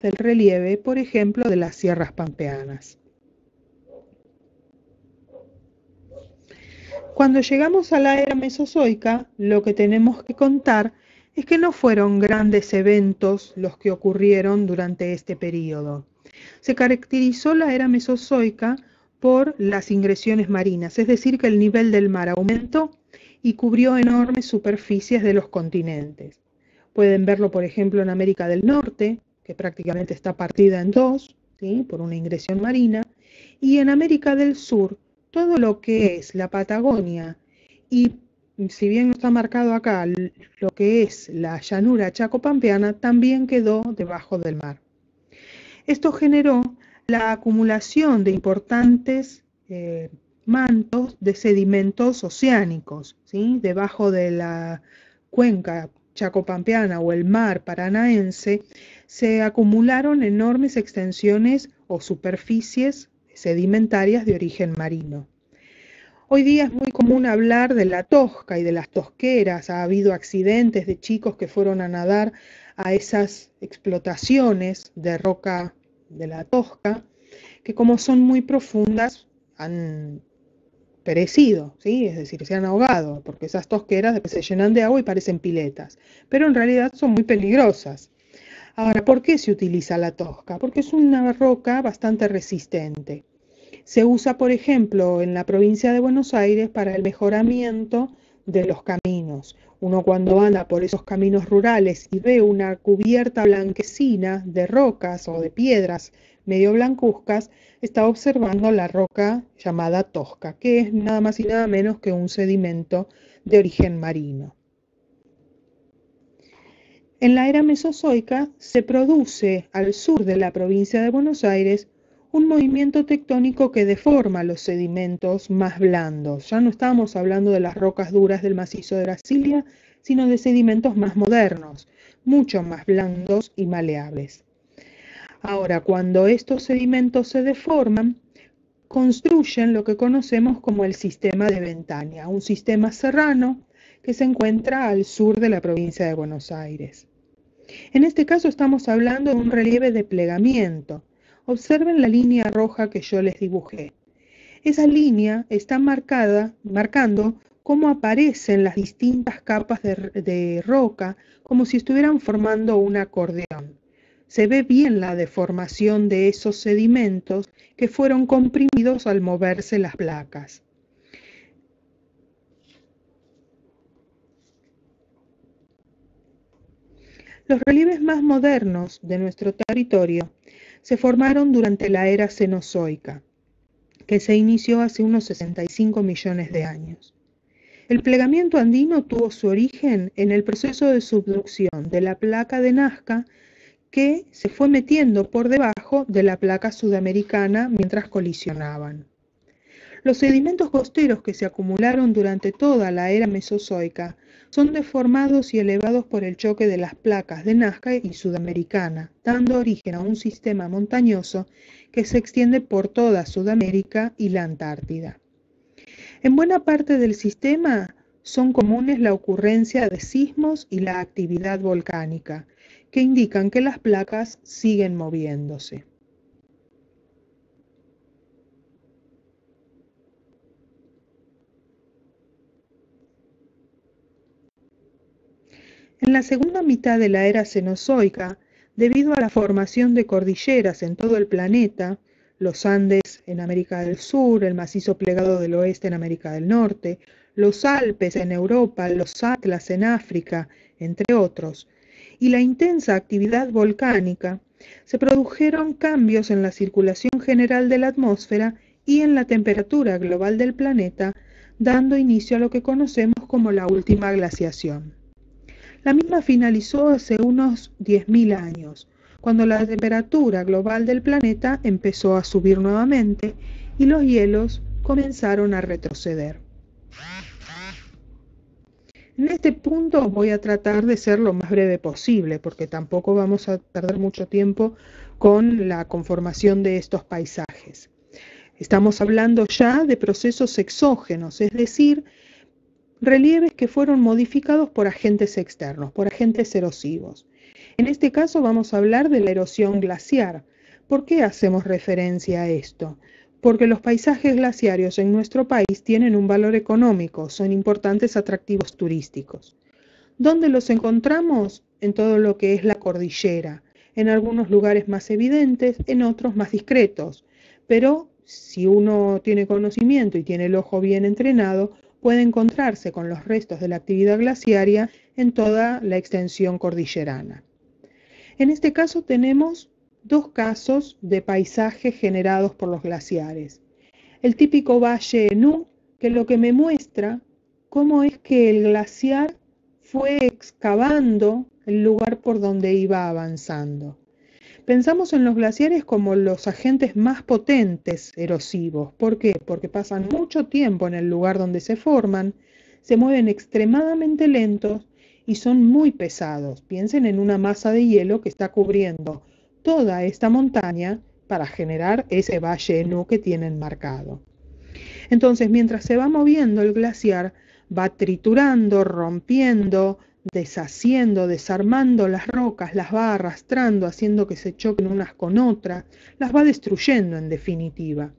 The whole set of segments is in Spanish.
del relieve, por ejemplo, de las sierras pampeanas. Cuando llegamos a la era mesozoica, lo que tenemos que contar es que no fueron grandes eventos los que ocurrieron durante este periodo. Se caracterizó la era mesozoica por las ingresiones marinas, es decir, que el nivel del mar aumentó y cubrió enormes superficies de los continentes. Pueden verlo, por ejemplo, en América del Norte, que prácticamente está partida en dos, ¿sí?, por una ingresión marina, y en América del Sur, todo lo que es la Patagonia y, si bien no está marcado acá, lo que es la llanura chaco-pampeana también quedó debajo del mar. Esto generó la acumulación de importantes mantos de sedimentos oceánicos, ¿sí?, debajo de la cuenca chacopampeana o el mar paranaense. Se acumularon enormes extensiones o superficies sedimentarias de origen marino. Hoy día es muy común hablar de la tosca y de las tosqueras. Ha habido accidentes de chicos que fueron a nadar a esas explotaciones de roca de la tosca, que como son muy profundas han perecido, ¿sí? Es decir, se han ahogado, porque esas tosqueras después se llenan de agua y parecen piletas, pero en realidad son muy peligrosas. Ahora, ¿por qué se utiliza la tosca? Porque es una roca bastante resistente. Se usa, por ejemplo, en la provincia de Buenos Aires para el mejoramiento de los caminos. Uno cuando anda por esos caminos rurales y ve una cubierta blanquecina de rocas o de piedras medio blancuzcas, está observando la roca llamada tosca, que es nada más y nada menos que un sedimento de origen marino. En la era mesozoica se produce al sur de la provincia de Buenos Aires un movimiento tectónico que deforma los sedimentos más blandos. Ya no estamos hablando de las rocas duras del macizo de Brasilia, sino de sedimentos más modernos, mucho más blandos y maleables. Ahora, cuando estos sedimentos se deforman, construyen lo que conocemos como el sistema de Ventaña, un sistema serrano que se encuentra al sur de la provincia de Buenos Aires. En este caso estamos hablando de un relieve de plegamiento. Observen la línea roja que yo les dibujé. Esa línea está marcando cómo aparecen las distintas capas de roca, como si estuvieran formando un acordeón. Se ve bien la deformación de esos sedimentos que fueron comprimidos al moverse las placas. Los relieves más modernos de nuestro territorio se formaron durante la era cenozoica, que se inició hace unos 65 millones de años. El plegamiento andino tuvo su origen en el proceso de subducción de la placa de Nazca, que se fue metiendo por debajo de la placa sudamericana mientras colisionaban. Los sedimentos costeros que se acumularon durante toda la era mesozoica son deformados y elevados por el choque de las placas de Nazca y Sudamericana, dando origen a un sistema montañoso que se extiende por toda Sudamérica y la Antártida. En buena parte del sistema son comunes la ocurrencia de sismos y la actividad volcánica, que indican que las placas siguen moviéndose. En la segunda mitad de la era cenozoica, debido a la formación de cordilleras en todo el planeta, los Andes en América del Sur, el macizo plegado del oeste en América del Norte, los Alpes en Europa, los Atlas en África, entre otros, y la intensa actividad volcánica, se produjeron cambios en la circulación general de la atmósfera y en la temperatura global del planeta, dando inicio a lo que conocemos como la última glaciación. La misma finalizó hace unos 10.000 años, cuando la temperatura global del planeta empezó a subir nuevamente y los hielos comenzaron a retroceder. En este punto voy a tratar de ser lo más breve posible, porque tampoco vamos a perder mucho tiempo con la conformación de estos paisajes. Estamos hablando ya de procesos exógenos, es decir, relieves que fueron modificados por agentes externos, por agentes erosivos. En este caso vamos a hablar de la erosión glaciar. ¿Por qué hacemos referencia a esto? Porque los paisajes glaciarios en nuestro país tienen un valor económico, son importantes atractivos turísticos. ¿Dónde los encontramos? En todo lo que es la cordillera, en algunos lugares más evidentes, en otros más discretos, pero si uno tiene conocimiento y tiene el ojo bien entrenado, puede encontrarse con los restos de la actividad glaciaria en toda la extensión cordillerana. En este caso tenemos dos casos de paisajes generados por los glaciares. El típico Valle Nu, que lo que me muestra cómo es que el glaciar fue excavando el lugar por donde iba avanzando. Pensamos en los glaciares como los agentes más potentes erosivos. ¿Por qué? Porque pasan mucho tiempo en el lugar donde se forman, se mueven extremadamente lentos y son muy pesados. Piensen en una masa de hielo que está cubriendo toda esta montaña para generar ese valle Nu que tienen marcado. Entonces, mientras se va moviendo el glaciar, va triturando, rompiendo, deshaciendo, desarmando las rocas, las va arrastrando, haciendo que se choquen unas con otras, las va destruyendo en definitiva.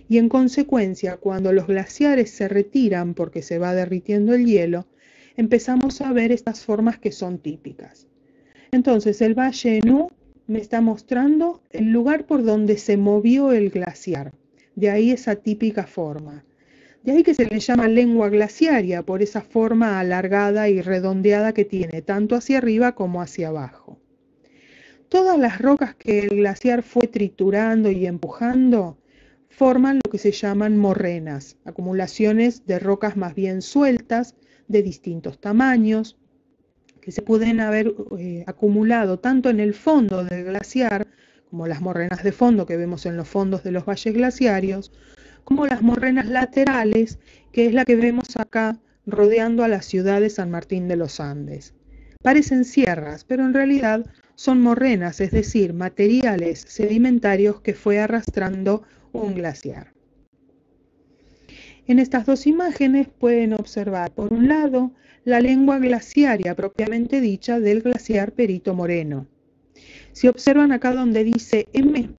Y en consecuencia, cuando los glaciares se retiran porque se va derritiendo el hielo, empezamos a ver estas formas que son típicas. Entonces, el Valle Nu me está mostrando el lugar por donde se movió el glaciar. De ahí esa típica forma. De ahí que se le llama lengua glaciaria, por esa forma alargada y redondeada que tiene, tanto hacia arriba como hacia abajo. Todas las rocas que el glaciar fue triturando y empujando forman lo que se llaman morrenas, acumulaciones de rocas más bien sueltas, de distintos tamaños, que se pueden haber acumulado tanto en el fondo del glaciar, como las morrenas de fondo que vemos en los fondos de los valles glaciarios, como las morrenas laterales, que es la que vemos acá rodeando a la ciudad de San Martín de los Andes. Parecen sierras, pero en realidad son morrenas, es decir, materiales sedimentarios que fue arrastrando un glaciar. En estas dos imágenes pueden observar, por un lado, la lengua glaciaria propiamente dicha del glaciar Perito Moreno. Si observan acá donde dice M,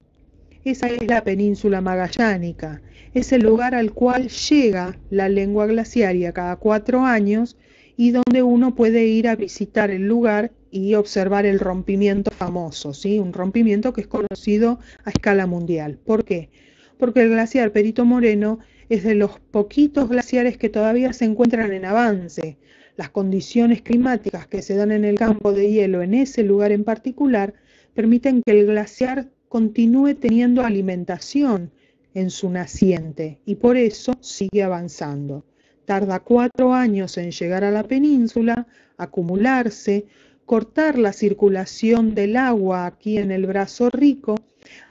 esa es la península magallánica, es el lugar al cual llega la lengua glaciaria cada 4 años y donde uno puede ir a visitar el lugar y observar el rompimiento famoso, ¿sí? Un rompimiento que es conocido a escala mundial. ¿Por qué? Porque el glaciar Perito Moreno es de los poquitos glaciares que todavía se encuentran en avance. Las condiciones climáticas que se dan en el campo de hielo en ese lugar en particular permiten que el glaciar continúe teniendo alimentación en su naciente y por eso sigue avanzando. Tarda 4 años en llegar a la península, acumularse, cortar la circulación del agua aquí en el brazo rico,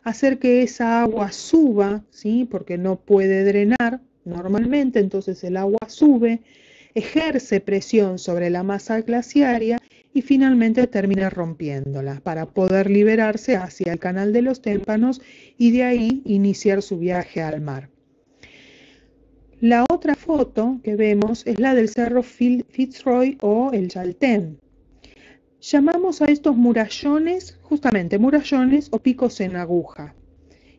hacer que esa agua suba, ¿sí? Porque no puede drenar normalmente, entonces el agua sube, ejerce presión sobre la masa glaciaria y finalmente termina rompiéndola para poder liberarse hacia el canal de los témpanos y de ahí iniciar su viaje al mar. La otra foto que vemos es la del cerro Fitzroy o el Chaltén. Llamamos a estos murallones, justamente murallones o picos en aguja.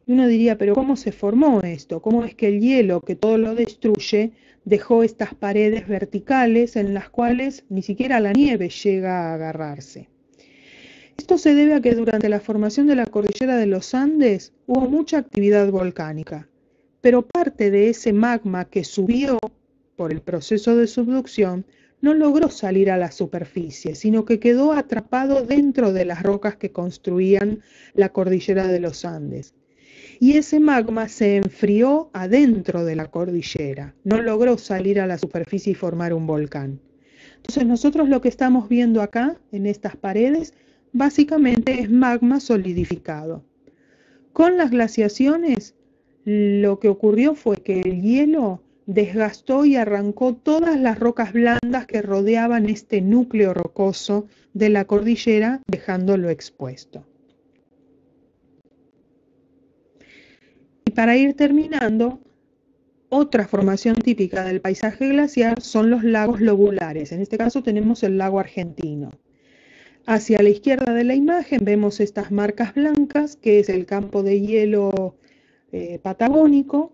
Y uno diría, pero ¿cómo se formó esto? ¿Cómo es que el hielo que todo lo destruye dejó estas paredes verticales en las cuales ni siquiera la nieve llega a agarrarse? Esto se debe a que durante la formación de la cordillera de los Andes hubo mucha actividad volcánica, pero parte de ese magma que subió por el proceso de subducción no logró salir a la superficie, sino que quedó atrapado dentro de las rocas que construían la cordillera de los Andes. Y ese magma se enfrió adentro de la cordillera, no logró salir a la superficie y formar un volcán. Entonces nosotros lo que estamos viendo acá, en estas paredes, básicamente es magma solidificado. Con las glaciaciones, lo que ocurrió fue que el hielo desgastó y arrancó todas las rocas blandas que rodeaban este núcleo rocoso de la cordillera, dejándolo expuesto. Y para ir terminando, otra formación típica del paisaje glaciar son los lagos lobulares. En este caso tenemos el lago argentino. Hacia la izquierda de la imagen vemos estas marcas blancas, que es el campo de hielo patagónico,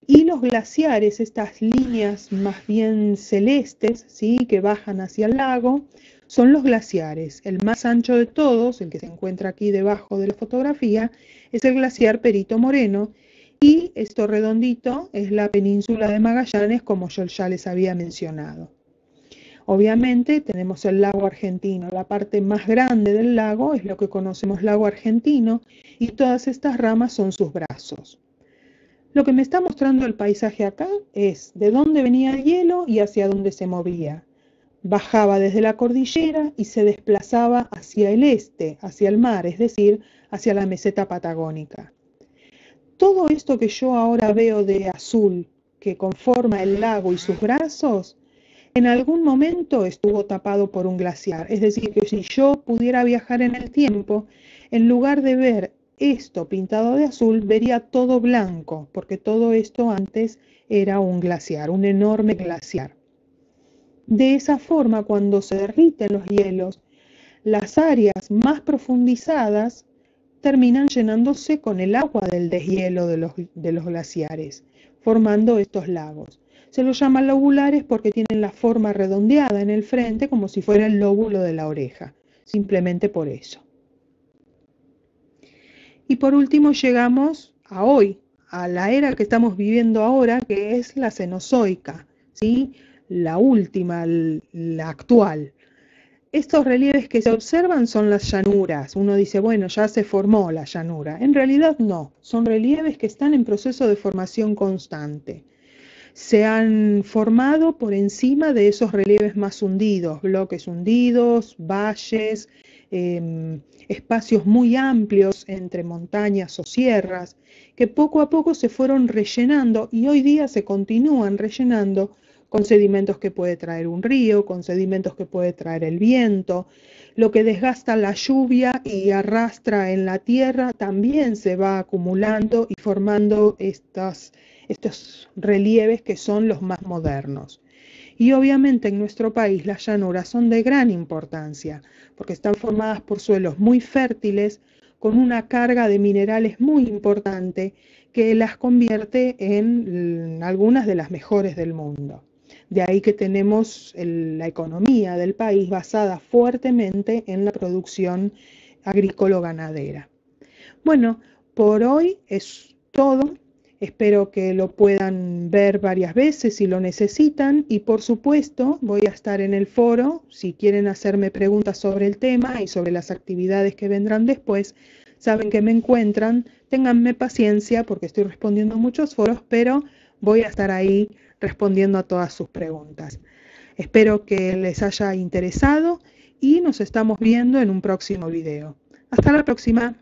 y los glaciares, estas líneas más bien celestes, ¿sí?, que bajan hacia el lago, son los glaciares. El más ancho de todos, el que se encuentra aquí debajo de la fotografía, es el glaciar Perito Moreno, y esto redondito es la península de Magallanes, como yo ya les había mencionado. Obviamente tenemos el lago argentino. La parte más grande del lago es lo que conocemos lago argentino, y todas estas ramas son sus brazos. Lo que me está mostrando el paisaje acá es de dónde venía el hielo y hacia dónde se movía. Bajaba desde la cordillera y se desplazaba hacia el este, hacia el mar, es decir, hacia la meseta patagónica. Todo esto que yo ahora veo de azul, que conforma el lago y sus brazos, en algún momento estuvo tapado por un glaciar. Es decir, que si yo pudiera viajar en el tiempo, en lugar de ver esto pintado de azul, vería todo blanco, porque todo esto antes era un glaciar, un enorme glaciar. De esa forma, cuando se derriten los hielos, las áreas más profundizadas terminan llenándose con el agua del deshielo de los glaciares, formando estos lagos. Se los llama lobulares porque tienen la forma redondeada en el frente, como si fuera el lóbulo de la oreja, simplemente por eso. Y por último llegamos a hoy, a la era que estamos viviendo ahora, que es la Cenozoica, ¿sí?, la última, la actual. Estos relieves que se observan son las llanuras. Uno dice, bueno, ya se formó la llanura. En realidad no, son relieves que están en proceso de formación constante. Se han formado por encima de esos relieves más hundidos, bloques hundidos, valles, espacios muy amplios entre montañas o sierras, que poco a poco se fueron rellenando y hoy día se continúan rellenando con sedimentos que puede traer un río, con sedimentos que puede traer el viento. Lo que desgasta la lluvia y arrastra en la tierra también se va acumulando y formando estos relieves que son los más modernos. Y obviamente en nuestro país las llanuras son de gran importancia porque están formadas por suelos muy fértiles con una carga de minerales muy importante que las convierte en algunas de las mejores del mundo. De ahí que tenemos la economía del país basada fuertemente en la producción agrícola-ganadera. Bueno, por hoy es todo. Espero que lo puedan ver varias veces si lo necesitan y por supuesto voy a estar en el foro si quieren hacerme preguntas sobre el tema y sobre las actividades que vendrán después. Saben que me encuentran, ténganme paciencia porque estoy respondiendo a muchos foros, pero voy a estar ahí respondiendo a todas sus preguntas. Espero que les haya interesado y nos estamos viendo en un próximo video. Hasta la próxima.